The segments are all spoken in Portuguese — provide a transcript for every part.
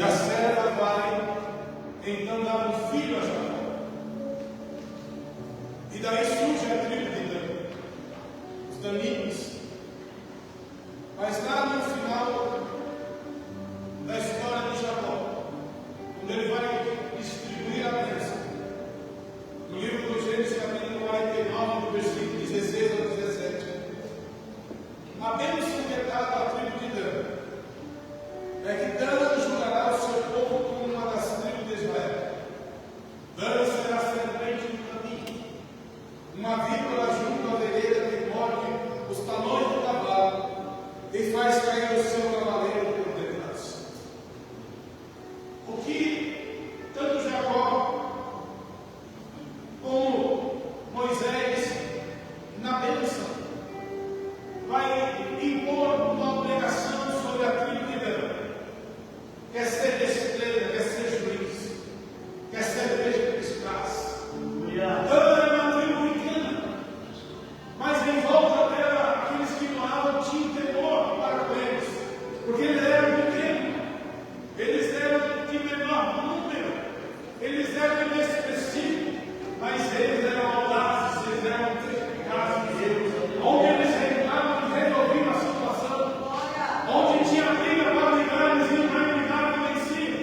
E a serva vai então dar um filho a Jacó. E daí surge a tribo de Dan, os danitas. Mas lá no final da história de Jacó, quando ele vai distribuir a bênção, no livro do Gênesis, capítulo 49, do versículo 16 ao 17, a bênção que é dada à tribo de Dan é que Dan julgará o seu povo como uma das tribos de Israel. Dan será serpente no caminho, uma víbora junto à vereda que morde os talões do cavalo e faz cair o seu cavaleiro por detrás. O que tanto Jacó como Moisés, na bênção, vai impor uma obrigação sobre a tribo de Dan. Quer ser disciplina, quer ser juiz, quer ser beijo que escassa. Dan é uma tribo pequena, mas em volta dela, aqueles que moravam tinham temor para com eles, porque eles eram pequenos, eles eram de menor número, eles eram inexpressivos, mas eles eram audazes, eles eram testificados de Deus. Onde eles entravam, eles resolviam a situação. Onde tinha briga para brigar, eles iam para brigar e venciam.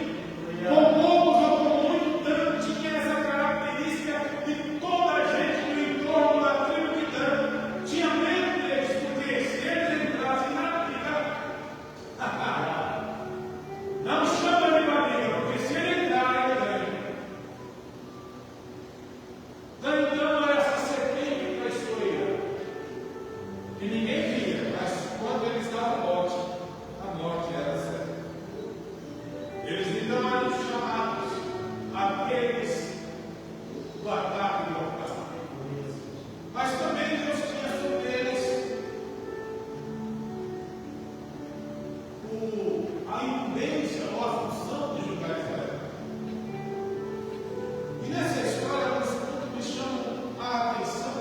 Com poucos ou com muito, Dan tinha essa característica de toda a gente no entorno da tribo de Dan tinha medo deles, porque se eles entrassem na briga, não chama de briga, porque se ele entrar, ele ganha. Dan então era essa serpente traiçoeira, que ninguém via, mas quando eles davam a morte era certa. Eles então eram chamados aqueles do ataque do altar. Mas também Deus tinha sobre eles a incumbência ou a função de julgar Israel. E nessa história, alguns pontos me chamam a atenção.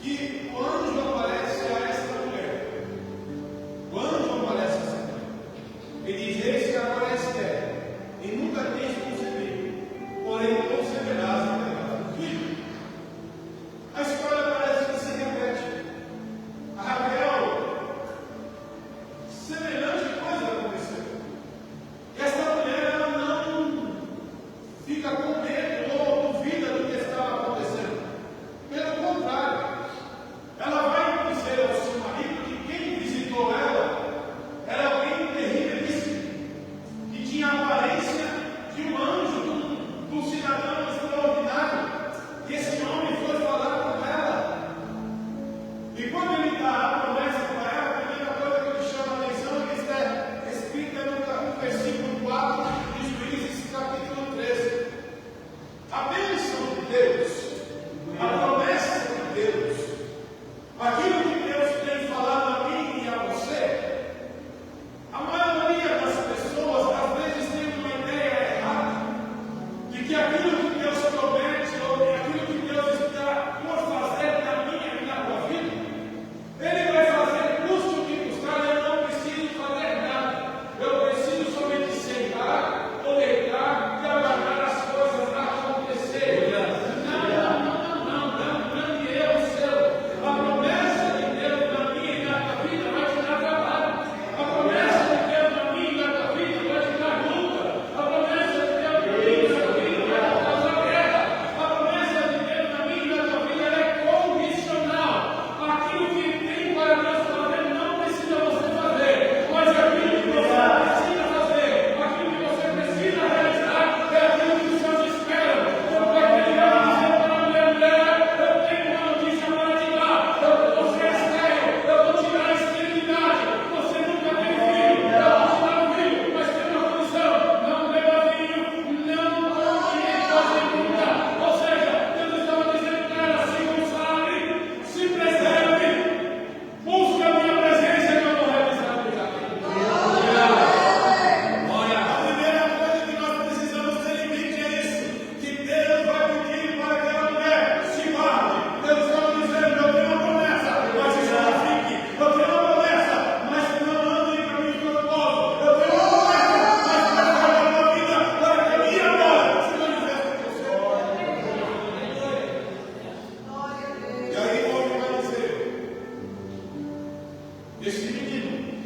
Que o anjo aparece a esta mulher. O anjo aparece a esta mulher. E diz: eis que agora és estéril, e nunca tens concebido, porém conceberás e terás um filho. A história parece que se repete. A Raquel, semelhante coisa aconteceu. E esta mulher ela não fica com medo ou duvida do que estava acontecendo. Pelo contrário, ela vai dizer ao seu marido que quem visitou ela era alguém terrível, que tinha a aparência de um anjo, de um cidadão extraordinário. E esse homem foi falar com ela. E quando ele dá a promessa para ela, a primeira coisa que ele chama a atenção é que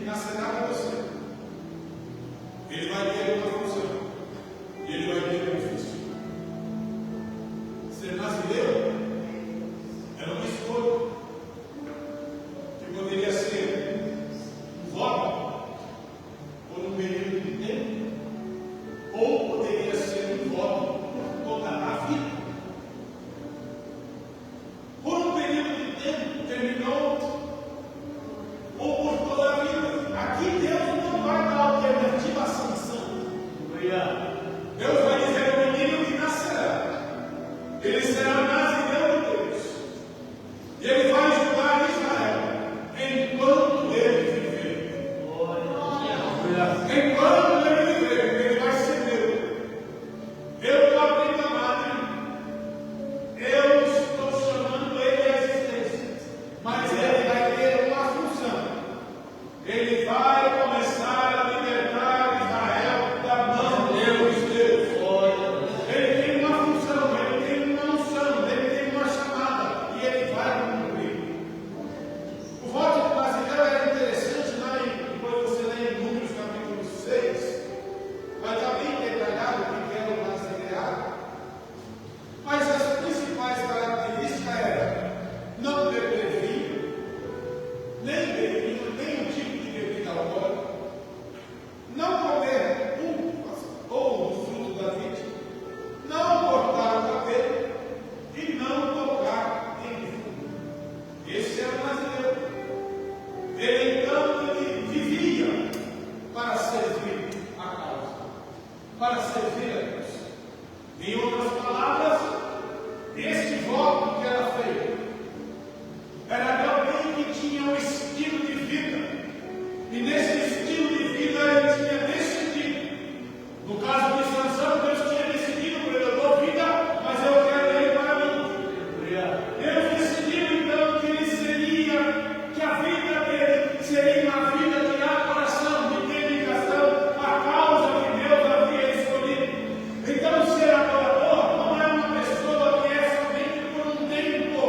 nascerá de você. Ele vai ter uma função. Ele vai ter um ofício. Ser brasileiro era uma escolha que poderia ser um voto por um período de tempo, ou poderia ser um voto por toda a vida. Por um período de tempo terminou, ou por toda a vida. Aqui Deus não vai dar alternativa à sanção. Deus vai dizer ao menino que nascerá. Ele será nazireu de Deus. E ele vai julgar Israel enquanto ele viver. Enquanto ele viver, ele vai ser meu. Eu estou abrindo a madre. Eu estou chamando ele à existência. Mas ele vai ter uma função. Ele vai começar a libertar Israel da mão de Deus. Ele tem uma função, ele tem uma unção, ele tem uma chamada e ele vai cumprir. O voto brasileiro era interessante lá depois você lê em Números capítulo 6, vai estar bem detalhado o que era o brasileirado. Mas as principais características eram não beber vinho, nem um tipo de bebida alcoólica, não comer uvas ou o fruto da vide, não cortar o cabelo e não tocar em fumo. Esse era o brasileiro. Ele então vivia para servir a causa, para servir a Deus. Em outras palavras, este voto que era feito era de alguém que tinha um estilo de vida, e nesse estilo de vida ele tinha decidido. No caso de Sansão, Deus tinha decidido por ele: eu dou vida, mas eu quero ele para mim. Deus decidiu então que ele seria, que a vida dele seria uma vida de adoração, de dedicação à causa que Deus havia escolhido. Então, ser adorador não é uma pessoa que é somente por um tempo,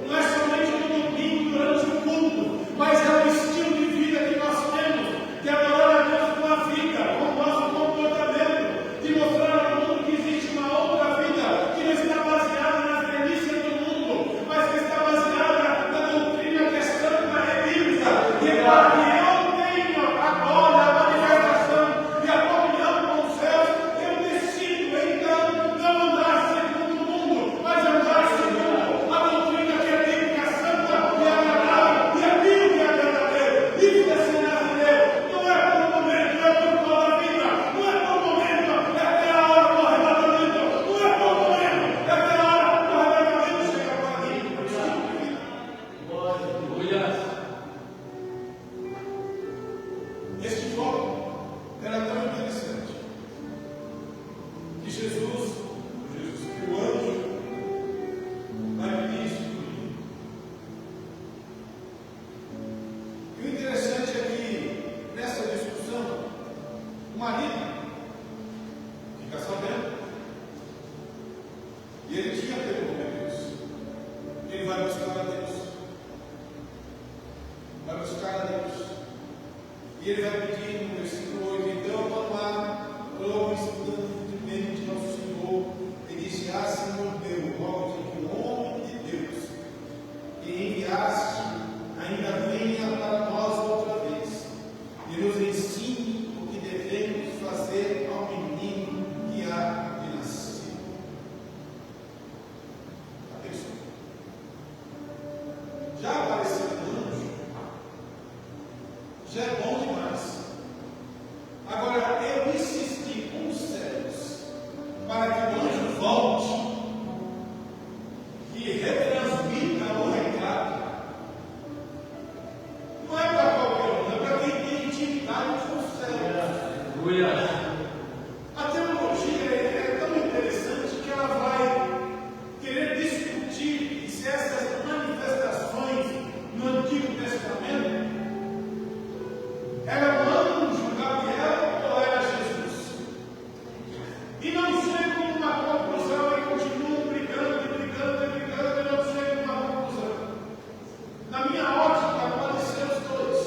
não é somente no domingo durante o culto, mas é o estilo de vida que nós temos, de adorar a Deus com a vida, com o nosso comportamento, de mostrar ao mundo que existe uma outra vida, que não está baseada nas delícias do mundo, mas que está baseada na doutrina que é santa e bíblica, que é para que eu tenha agora a manifestação e a comunhão com os céus. Eu decido então não andar segundo o mundo, mas andar segundo a doutrina que é bíblica, santa e agradável, e aquilo que é verdadeiro. Isso é ser brasileiro. Não é por um momento, é por toda a vida. Não é por um momento, é até a hora do arrebatamento. Não é por um momento, é até a hora do arrebatamento chegar para mim. Este voto era tão interessante que Jesus, que o anjo vai pedir isso por mim. E o interessante é que nessa discussão, o marido fica sabendo, e ele tinha temor de Deus. Ele vai buscar a Deus. Vai buscar a Deus. E ele vai pedir no versículo 8: então clamar, constantemente ao Senhor, e disse: ah, Senhor meu, rogo-te que o homem de Deus que enviaste ainda venha para nós outra vez, e nos ensine o que devemos fazer ao menino que há de nascer. Atenção. Já apareceu um anjo, já é bom demais. Agora, eu insisti com os céus para que o anjo volte e retransmita o recado. Não é para qualquer um, é para quem tem intimidade com os céus. A teologia é tão interessante que ela vai querer discutir se essas manifestações no Antigo Testamento era o anjo Gabriel ou era Jesus? E não chegam a uma conclusão e continuam brigando e não chegam a uma conclusão. Na minha ótica, pode ser os dois.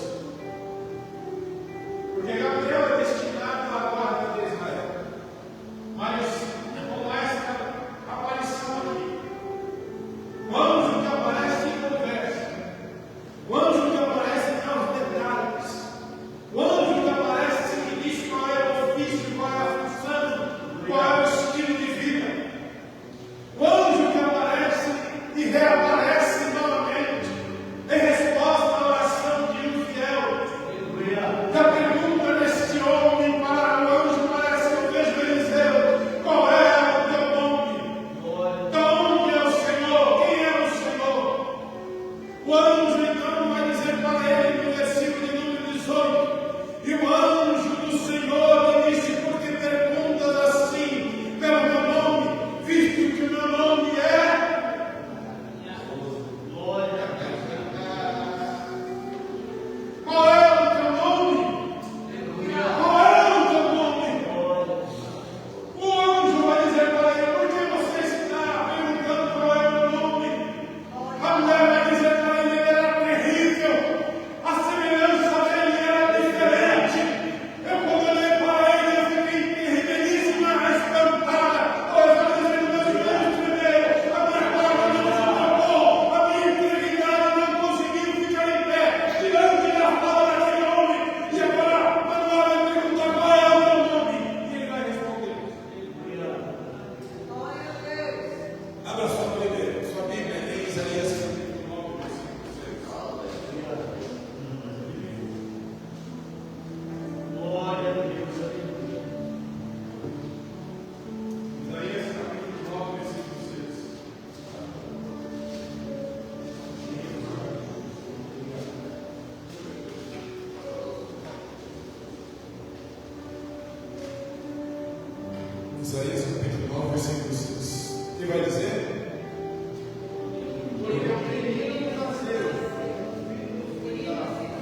Isaías capítulo 9, versículo 6. Ele vai dizer?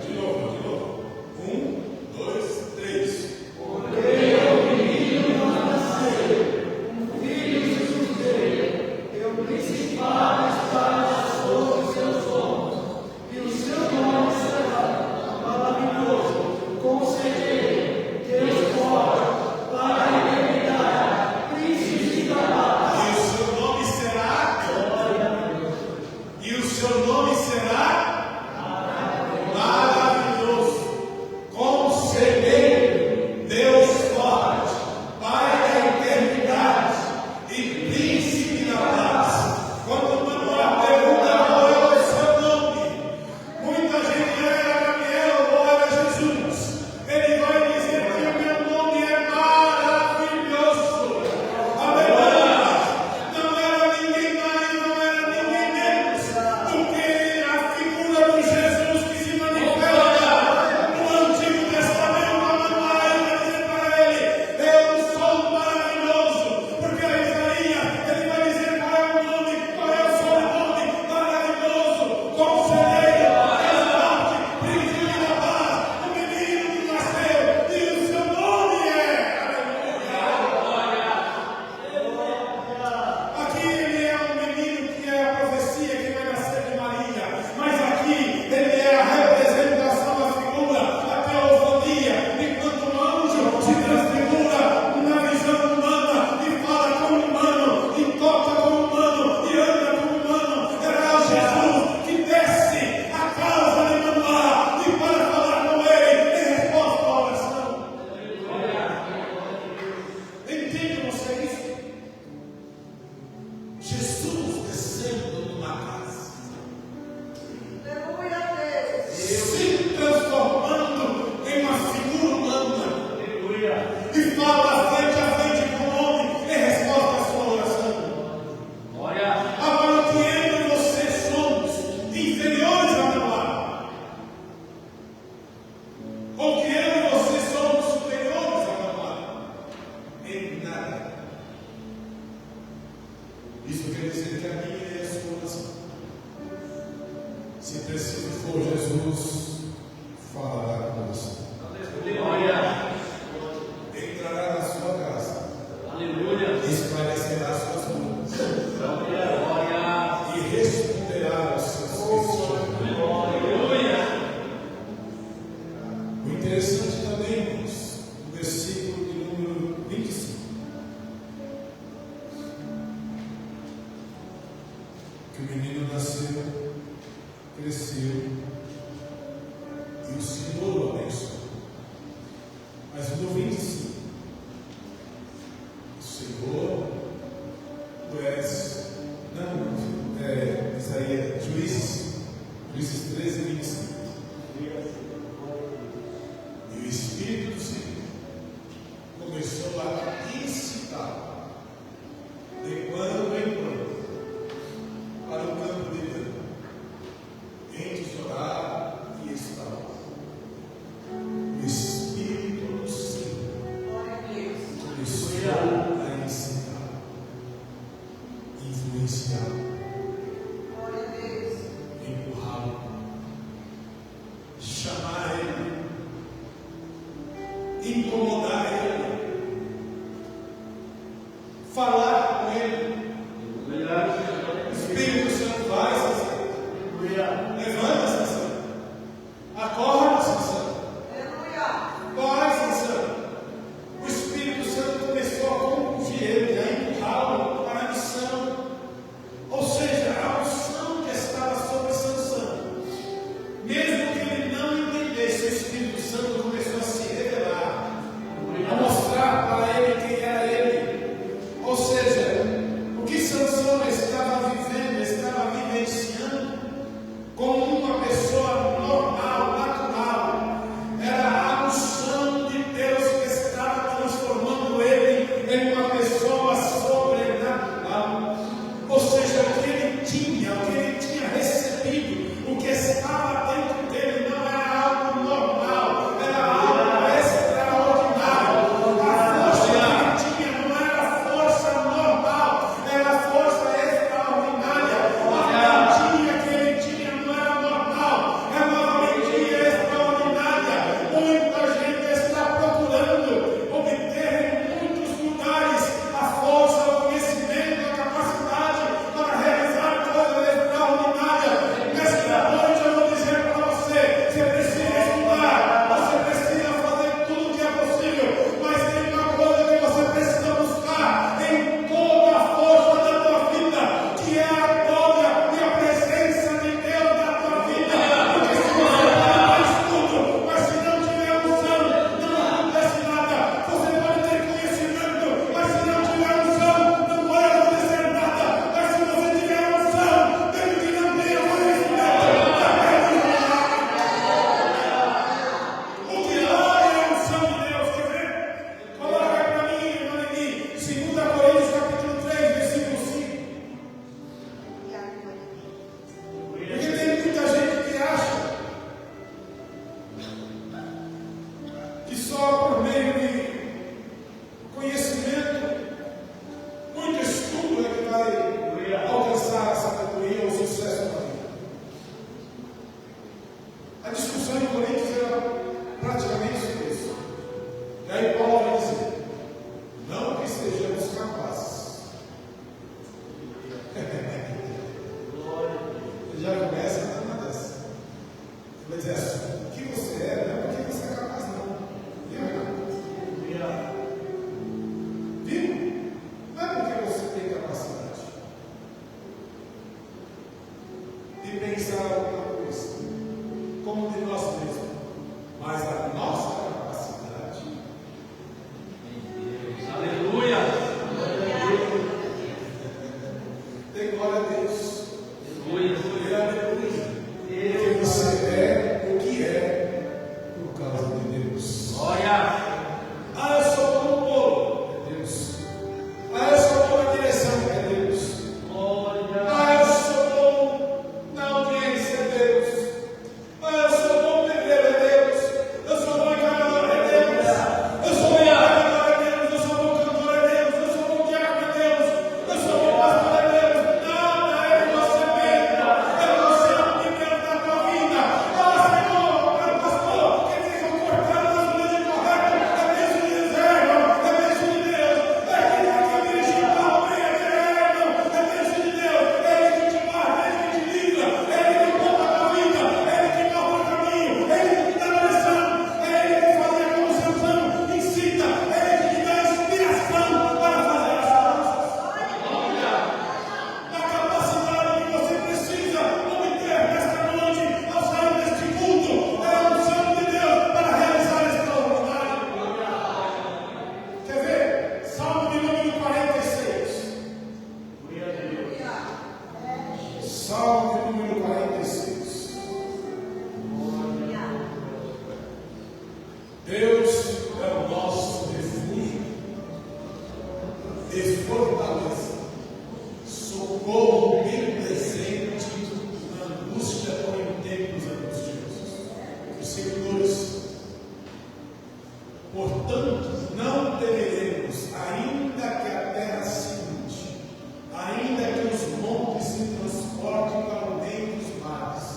De novo. 1, 2, 3. E só por meio de conhecimento, muito estudo é que vai alcançar a sabedoria ou o sucesso na vida. A discussão em Coríntios era praticamente sobre isso. E aí Paulo vai dizer: não que estejamos capazes. Ele já começa numa dessa. Ele vai dizer assim: o que você é, não é porque você é capaz, não. Viu? Não é porque você tem capacidade de pensar alguma coisa como de nós mesmos, mas a nossa capacidade. Aleluia! Dê glória a Deus. Aleluia! Porque você é o que é por causa de Deus. Glória! Ah, eu sou bom no bolo. É Deus. Ah, eu sou bom na direção. É Deus. Glória! Ah, eu sou bom na audiência. É Deus. Ah, eu sou bom pedreiro. É Deus. Eu sou bom encanador. É Deus. Eu sou bom encanador. É Deus. Eu sou bom cantor. É Deus. Eu sou bom diácono. É Deus. Eu sou bom pastor. É Deus. Não é que você mesmo. É você o primeiro da tua vida. Ah, Senhor, é o pastor que fica cortando as unhas de correto. É bênção de reserva. É bênção de Deus. É quem fica dirigindo o carro bem. É bênção de Deus. É Ele que te guarda. É Ele que te livra. É Ele que conta a tua vida. É Ele que mostra o caminho. É Ele que te dá direção. É Ele que fazia como Sansão incita. É Ele que te dá inspiração para fazer as coisas. A capacidade que você precisa obter nesta noite ao sair deste culto é a unção de Deus para realizar extraordinário. Quer ver? Salmo de número 46. Salmo de número 46. Deus é o nosso refúgio e fortaleza, socorro bem presente na angústia ou em tempos angustiosos. Versículo 2: portanto, não temeremos, ainda que a terra se mude, ainda que os montes se transportem para o meio dos mares.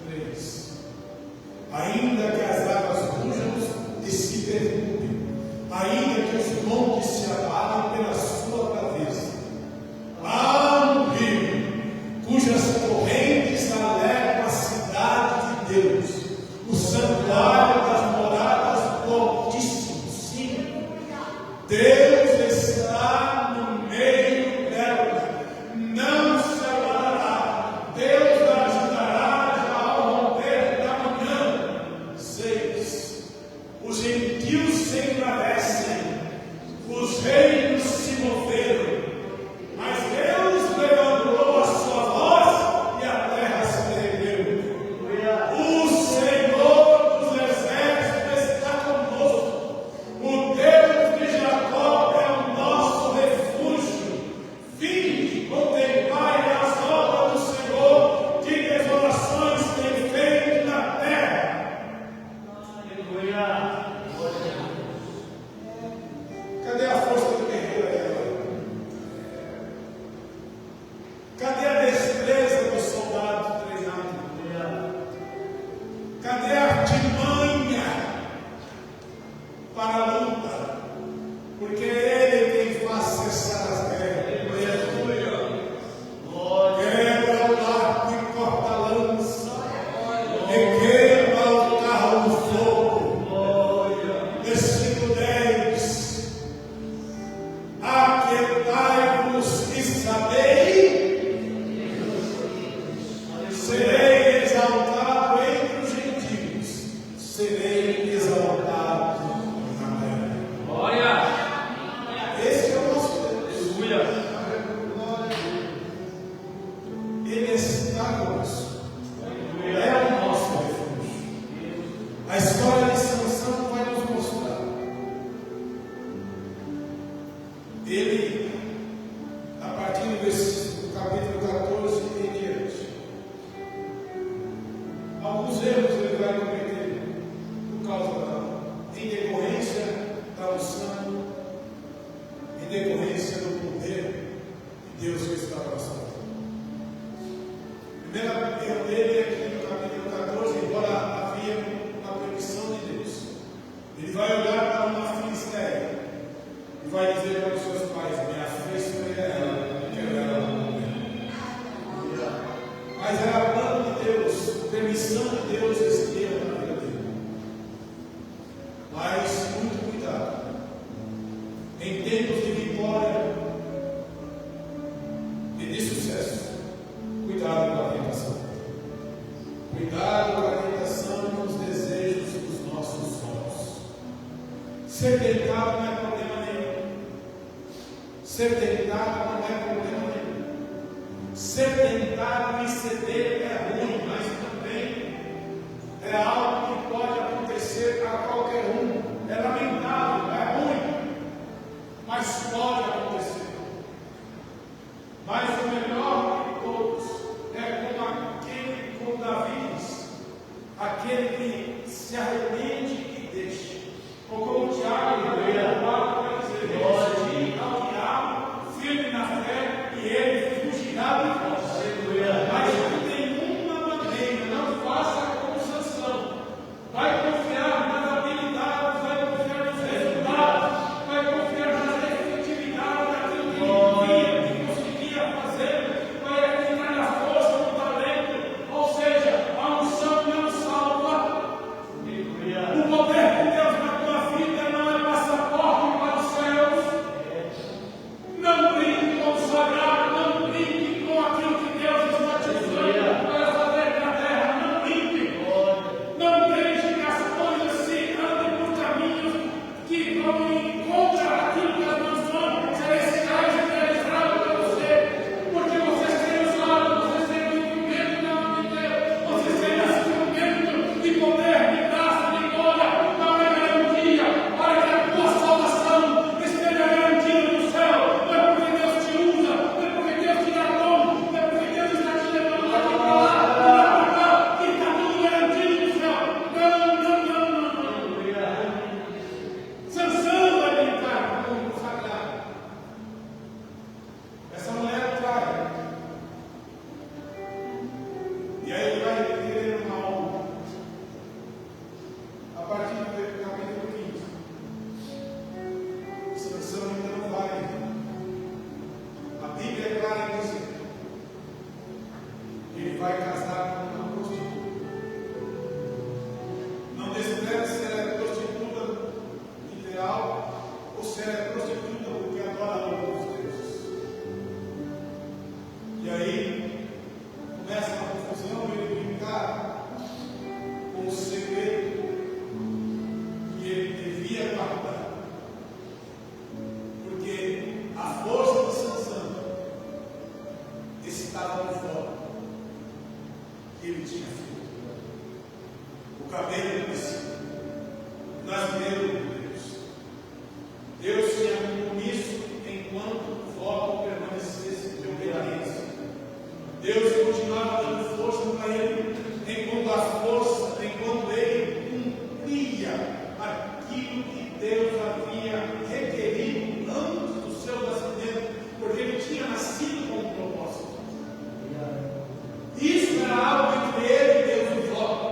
3: ainda que as águas rujam e se perturbem, ainda que os montes se abalem pela sua braveza. Há um rio cujas correntes alegram a cidade de Deus, o santuário das moradas do Altíssimo. Sim, Deus está no meio dela, não se abalará. Deus a ajudará já ao romper da manhã. 6: os gentios se embravecem, os reinos se moveram, mas Deus levantou a sua voz e a terra se ergueu. O Senhor dos exércitos está conosco. O Deus de Jacó é o nosso refúgio. Vinde, contemplai as obras do Senhor, que desolações tem feito na terra. Aleluia. Cadê a força do guerreiro aí agora? Cadê a destreza do soldado treinado? Cadê a artimanha para a luta? Porque é Ele quem faz cessar as guerras. Quebra o arco e corta a lança, e queima o carro do fogo. Versículo 10: aquietai-vos e sabei, serei exaltado entre os gentios, serei exaltado na terra. dizer para os seus pais: minha filha foi ela, eu quero ela no momento. Mas era plano de Deus, permissão de Deus esse tempo na vida dele. Mas muito cuidado. Em tempos de vitória e de sucesso, cuidado com a tentação. Cuidado com a tentação e os desejos dos nossos sonhos. Ser tentado não é problema nenhum. Ser tentado não é problema nenhum. Ser tentado e ceder é ruim, mas também é algo que pode acontecer a qualquer um. É lamentável, é ruim, mas pode acontecer. Mas o melhor de todos é como Davi diz, aquele que se arrepende e deixa. Ou como Tiago, vai dizer, ao diabo, firme na fé, e ele fugirá de vós. Mas de nenhuma maneira, não faça como Sansão. Vai confiar nas habilidades, vai confiar nos resultados, vai confiar na efetividade daquilo que ele via, que conseguia fazer, vai acreditar na força, no talento. Ou seja, a unção não salva. O poder de Deus na tua vida não é passaporte para os céus. Não brinque com o sagrado, não brinque com aquilo que Deus está te usando para fazer na terra. Não brinque. Não deixe que as coisas se andem por caminhos que vão em contra daquilo que as mãos são celestiais e realizadas para você. Porque vocês têm usado, vocês têm o instrumento da mão de Deus, vocês têm esse instrumento de poder, de graça, de glória, não é garantia para que a tua salvação esteja garantida no céu. Não é porque Deus te usa, não é porque Deus te dá dom, não é porque Deus está te levando daqui para lá, para cá, que está tudo garantido no céu. Não. Sansão vai brincar com o sagrado. Essa mulher trai. E aí ele vai querer uma honra. A partir do capítulo 15. Sansão então vai. A Bíblia é clara em dizer: ele vai casar com uma prostituta. Não despreze se ela é prostituta literal ou se ela é prostituta porque adora outros deuses. E aí começa uma confusão, ele brincar com o segredo que ele devia guardar. Porque a força de Sansão estava por fora. Ele tinha filho. O cabelo crescia. Brasileiro de Deus. Deus tinha compromisso enquanto o voto permanecesse de obediência. Deus continuava dando força para ele, enquanto ele cumpria aquilo que Deus havia requerido antes do seu nascimento, porque ele tinha nascido com um propósito. Isso era algo entre ele e Deus no voto.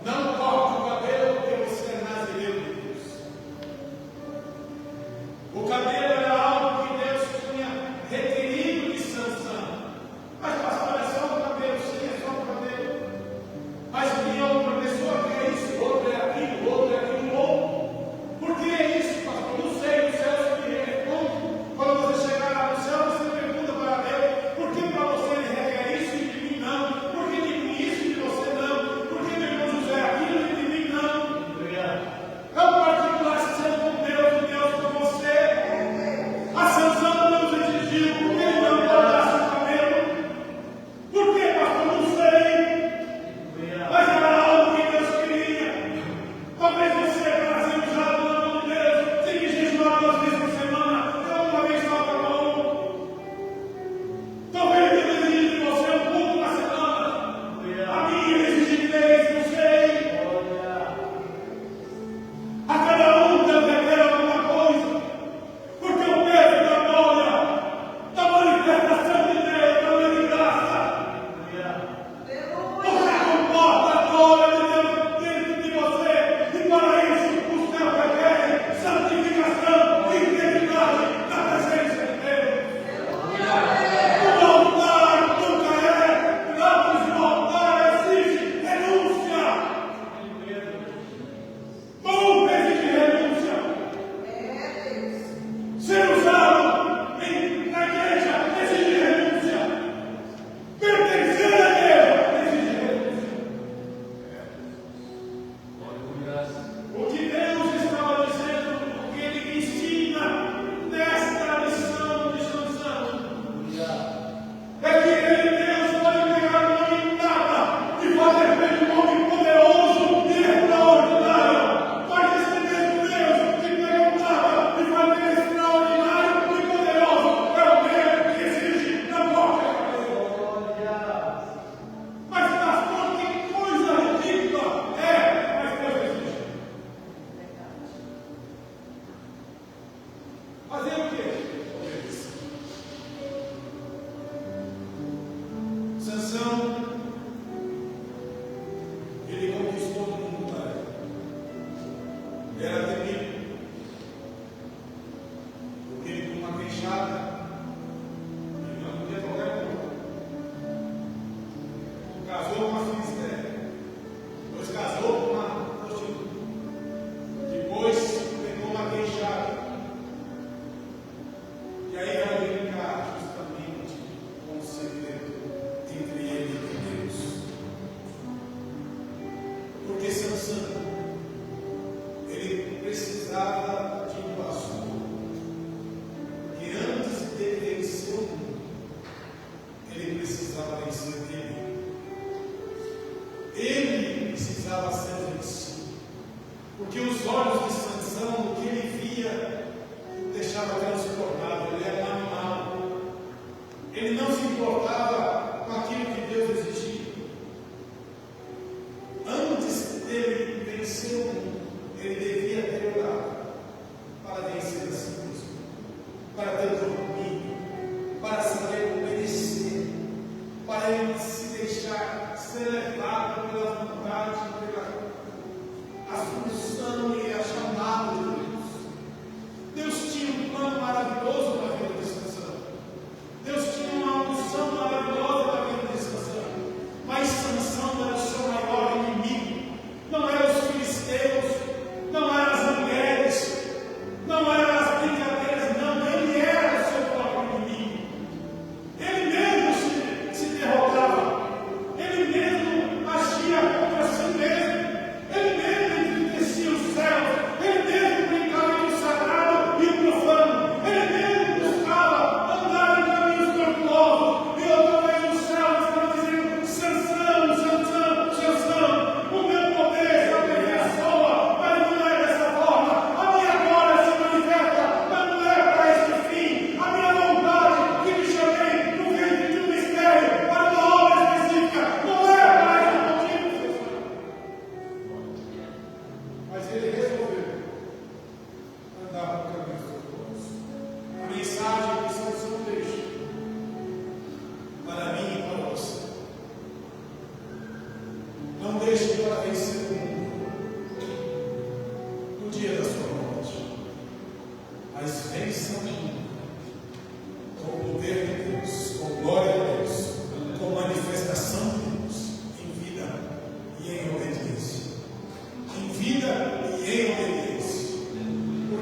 Não corte o cabelo porque você é nazireiro de Deus. O cabelo era algo que Deus tinha requerido de Sansão. Mas pastor, é só o cabelo, sim, é só o cabelo. Mas vinha outra pessoa que é isso, outro é aquilo, outro é aquilo, outro.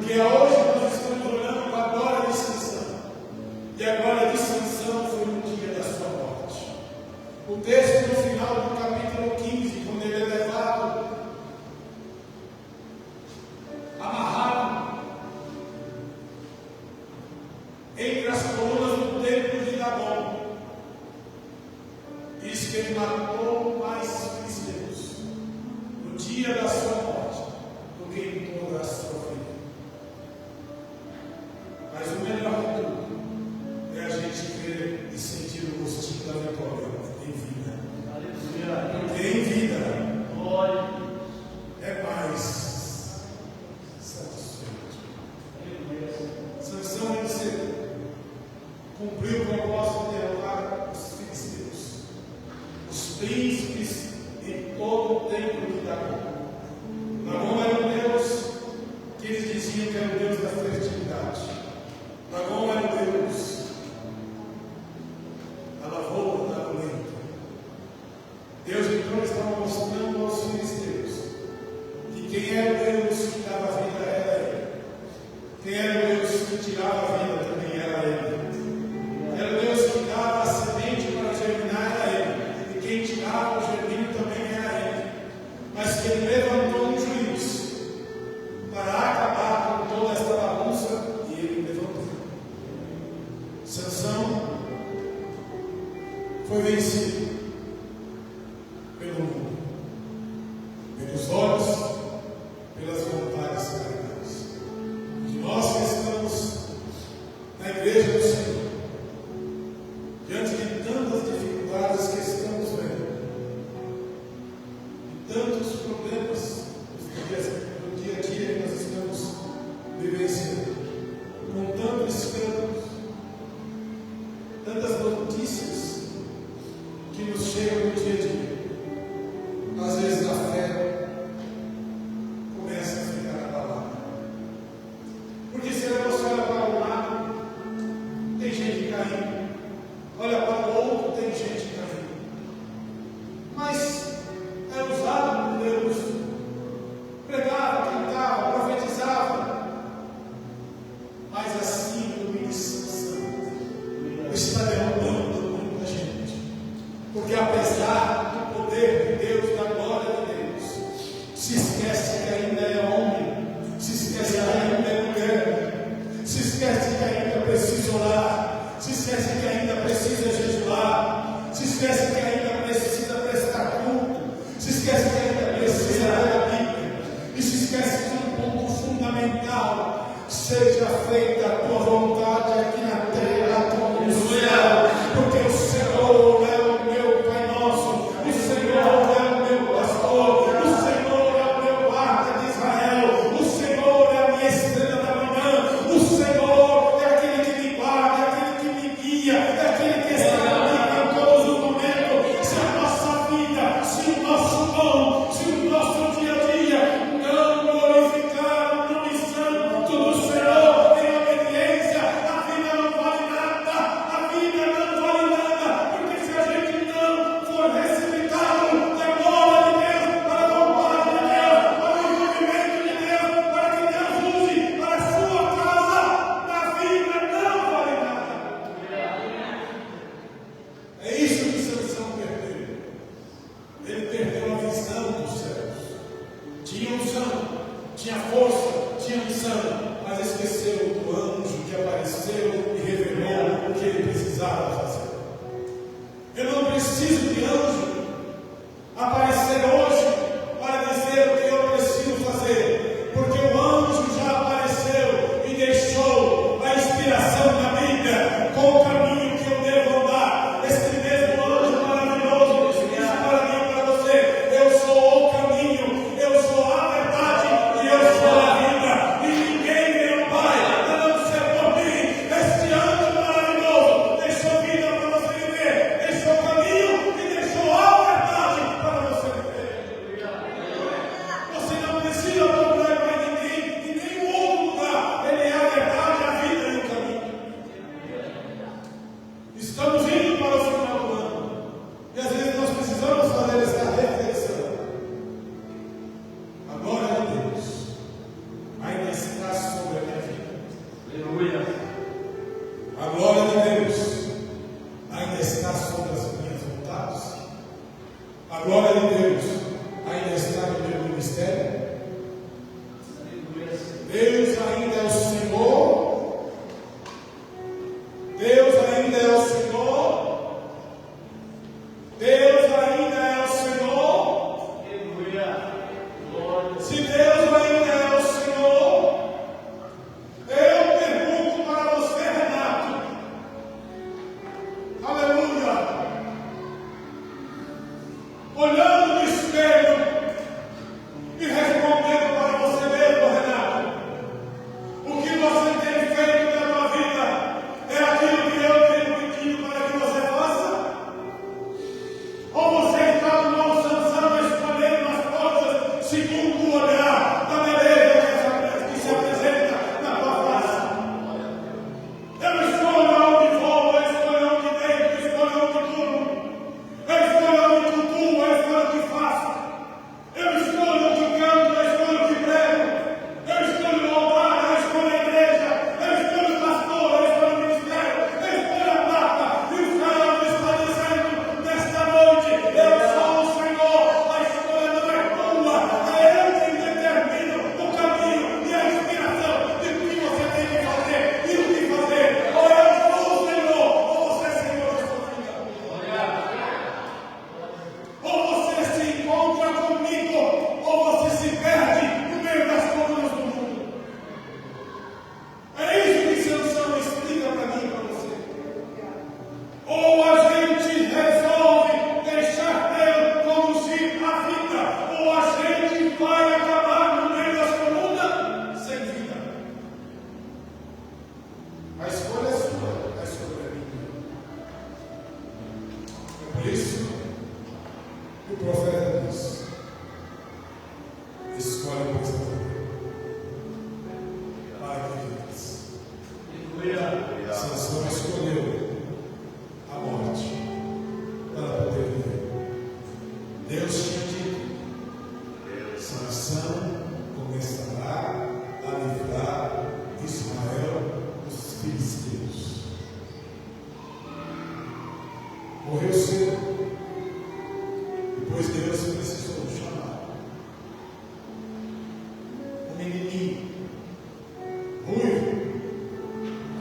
Porque hoje nós estamos olhando para a glória de Sansão. E a glória de Sansão foi no dia da sua morte. O texto no final do capítulo 15, quando ele é levado, amarrado entre as colunas do templo de Dagom, diz que ele matou mais filisteus no dia da sua morte do que em toda a sua vida. Mas o melhor de tudo é a gente ver e sentir o gostinho da vitória em vida. Porque em vida é mais satisfeito. Sansão cumpriu o propósito de derrotar os filisteus, os príncipes em todo o templo de Dagom. Dagom era um Deus que eles diziam que era o Deus da fertilidade. Dagom era o Deus da lavoura, da colheita. Deus então estava mostrando aos filisteus que quem era o Deus que dava vida era Ele. Quem era o Deus que tirava a vida também era Ele. Era o Deus que dava a semente para germinar era Ele. E quem tirava o germínio também era Ele. Mas que Ele levantou um juiz para acabar com toda esta bagunça, e Ele levantou. Sansão foi vencido pelo mundo, pelos olhos, pelas vontades carnais. E nós que estamos na igreja do Senhor, diante de tantas dificuldades que estamos vendo, e tantos problemas do dia a dia que nós estamos vivenciando, com tantos escândalos, tantas notícias que nos chegam no dia a dia, às vezes a fé começa a ficar abalada. Porque se você olha para um lado, tem gente caindo, olha para o outro, tem gente caindo, mas é usado por Deus, pregava, cantava, profetizava, mas assim o Sansão está derrubando muita gente, porque apesar do poder de Deus, da glória de Deus, se esquece que ainda é homem, se esquece que ainda é mulher, se esquece que ainda precisa orar, se esquece que ainda precisa jejuar, se esquece que ainda precisa prestar culto, se esquece que ainda precisa ler a Bíblia, e se esquece de um ponto fundamental: seja feita a tua vontade aqui na terra como no céu, porque o Senhor é o meu Pai Nosso, o Senhor é o meu pastor, o Senhor é o meu guarda de Israel, o Senhor é a minha estrela da manhã, o Senhor é aquele que me guarda, é aquele que me guia, é aquele que está comigo em todos os momentos. Se a nossa vida, se o nosso pão, se o nosso dia a dia não glorificar o nome santo do Senhor em obediência, a vida não vale nada.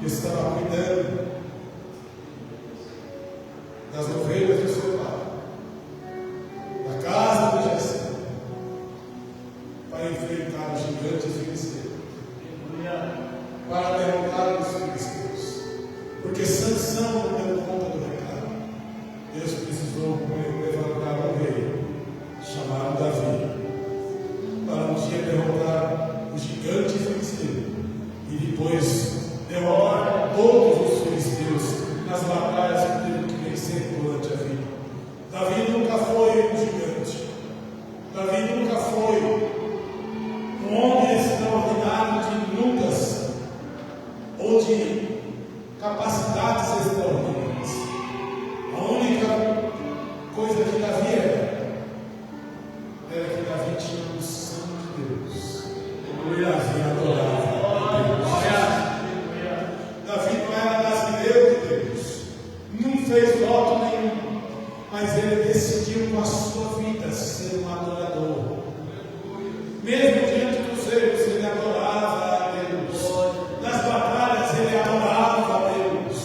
estava cuidando das ovelhas do seu pai, da casa de Jessé, para enfrentar o gigante filisteu, para derrotar os filisteus. Porque Sansão não deu conta do recado. Deus precisou levantar um rei chamado Davi, para um dia derrotar o gigante filisteu e depois derrotar todos os filisteus nas batalhas que teve que vencer durante a vida. Davi nunca foi um gigante. Davi nunca foi um homem extraordinário de lutas ou de capacidades extraordinárias. A única coisa que Davi era que Davi tinha a unção de Deus. Davi adorava a Deus. Davi não era brasileiro de Deus, não fez voto nenhum, mas ele decidiu com a sua vida ser um adorador. Mesmo diante dos erros, ele adorava a Deus. Nas batalhas, ele adorava a Deus.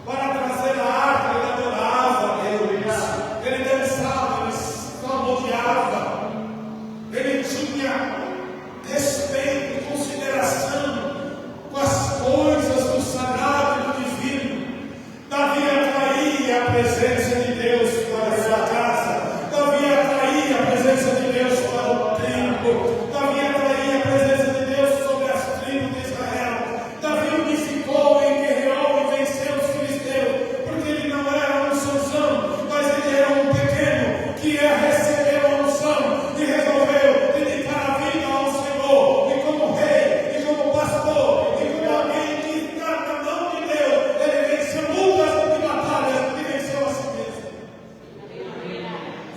Para trazer a arca, ele adorava a Deus. Ele dançava, ele salmodiava. Ele tinha respeito e consideração com as coisas do sagrado e do divino. Davi atraía a presença de Deus para a sua casa. Davi atraía a presença de Deus para o templo. Davi atraía a presença de Deus sobre as tribos de Israel. Davi unificou, guerreou e venceu os filisteus, porque ele não era um Sansão, mas ele era um pequeno que recebeu a unção e resolveu dedicar a vida ao Senhor. E como rei, e como pastor, e como alguém que está na mão de Deus, ele venceu lutas e batalhas e venceu a si mesmo.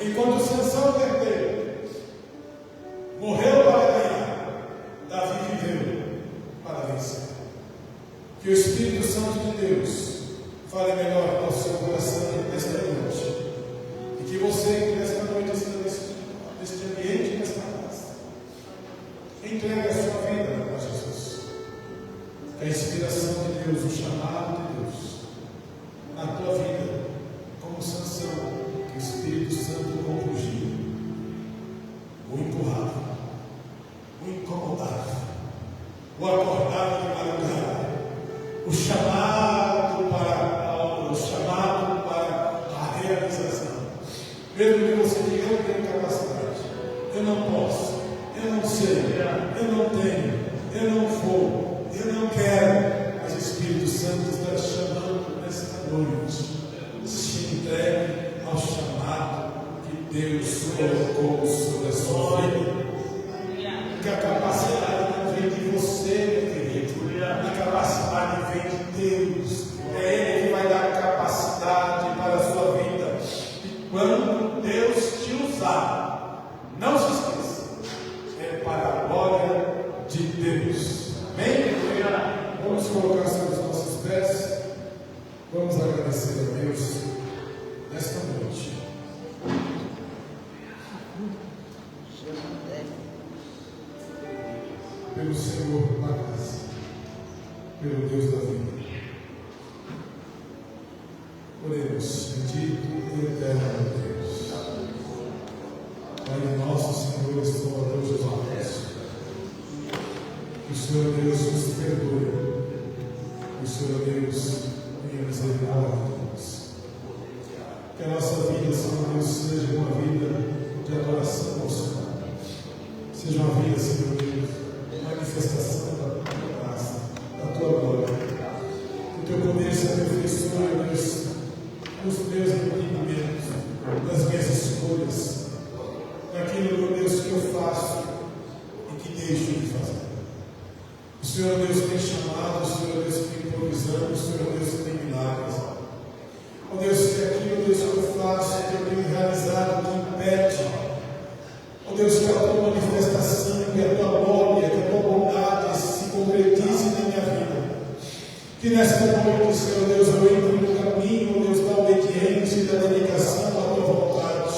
Enquanto Sansão perdeu, morreu para ganhar, Davi viveu para vencer. Que o Espírito Santo de Deus fale melhor ao seu coração nesta noite. E que você, que nesta noite está neste ambiente, nesta casa, entregue a sua vida a Jesus. Que a inspiração de Deus, o chamado de Deus, na tua vida, como Sansão, que o Espírito Santo compungia, o empurrava, o incomodava, o acordava de madrugada, o chamado para a obra, o chamado para a realização. Mesmo que você diga, eu tenho capacidade, eu não posso, eu não sei, eu não tenho, eu não vou, eu não quero, mas o Espírito Santo está te chamando nesta noite. Se entregue ao chamado que Deus colocou sobre a sua vida. Que a capacidade não vem de você, meu querido. A capacidade vem de Deus. É Ele que vai dar capacidade para a sua vida. E quando Deus te usar, não se esqueça, é para a glória de Deus. Amém? Vamos colocar sobre os nossos pés. Vamos agradecer a Deus nesta noite. Pelo Senhor da casa, pelo Deus da vida. Oremos, bendito e eterno Deus. Pai nosso Senhor e Salvador Jesus. Que o Senhor Deus nos perdoe. Que o Senhor Deus tenha misericórdia de nós. Que a nossa vida, Senhor Deus, seja uma vida de adoração ao Senhor. Seja uma vida, Senhor Deus, manifestação da tua graça, da tua glória. Que o teu poder se aperfeiçoe, Deus, nos meus entendimentos, nas minhas escolhas, naquilo, meu Deus, que eu faço e que deixo de fazer. O Senhor Deus tem chamado, o Senhor Deus tem improvisado, o Senhor Deus tem milagres. Ó Deus, que aquilo, Deus, que eu faço, que eu tenho realizado, que impede. Ó Deus, que a tua manifestação, que a tua glória, que a tua bondade se concretize na minha vida. Que nesta noite, Senhor Deus, eu entre no caminho, ó Deus, da obediência e da dedicação à tua vontade.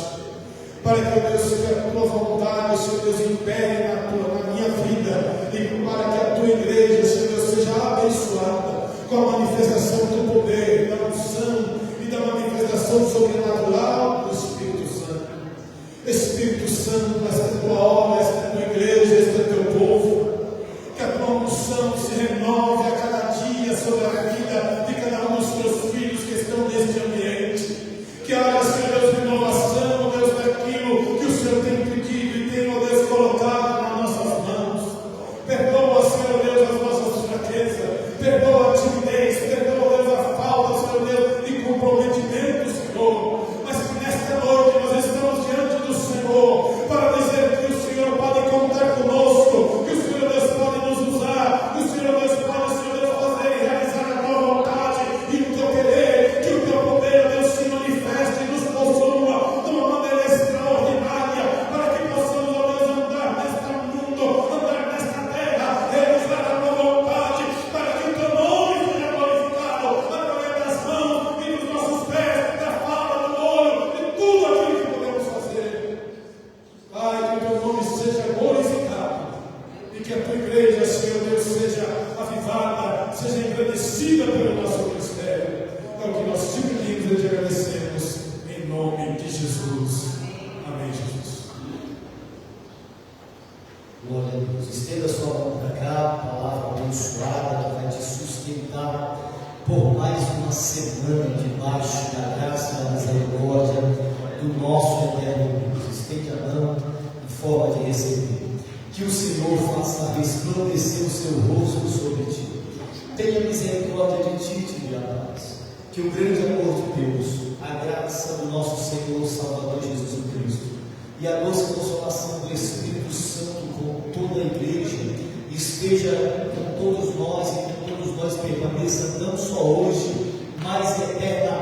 Para que, ó Deus, que a tua vontade, Senhor Deus, impere na minha vida. E para que a tua igreja, Senhor Deus, seja abençoada. com a manifestação do poder, da unção e da manifestação sobrenatural do Espírito Santo. Espírito Santo, esta é a tua obra, esta é a tua igreja, este é o teu povo. Que a tua unção se renove a cada dia sobre a vida de cada um dos teus filhos que estão neste ambiente. Que haja, Senhor Deus, renovação, Deus, daquilo que o Senhor tem pedido e tem, ó Deus, colocado nas nossas mãos. Perdoa, Senhor Deus, as nossas fraquezas. Perdoa a timidez. Perdoa, Deus, a falta, Senhor Deus, de comprometimento, Senhor. Mas que nesta noite nós estamos diante do Senhor para dizer que o Senhor pode contar conosco, que o Senhor Deus pode nos usar, que o Senhor Deus pode, Senhor Deus, fazer e realizar a tua vontade e o teu querer, que o teu poder, Deus, se manifeste e nos possua de uma maneira extraordinária, para que possamos, ó Deus, andar neste mundo, andar nesta terra, realizar a tua vontade, para que o teu nome seja glorificado através das mãos e dos nossos pés, da fala, do olho, de tudo aquilo que podemos fazer. Pai, que o teu nome seja glorificado e que a tua igreja, Senhor Deus, seja avivada, seja engrandecida pelo nosso ministério. É o que nós te pedimos e te agradecemos em nome de Jesus. Amém, Jesus. Glória a Deus. Estenda sua mão para cá, palavra abençoada que vai te sustentar por mais uma semana debaixo da graça e da misericórdia do nosso eterno Deus. Estende a mão em forma de receber. Que o Senhor faça resplandecer o seu rosto sobre ti. Tenha misericórdia de ti, te dê a paz. Que o grande amor de Deus, a graça do nosso Senhor e Salvador Jesus Cristo e a doce consolação do Espírito Santo com toda a igreja esteja com todos nós e que todos nós permaneçam não só hoje, mas eternamente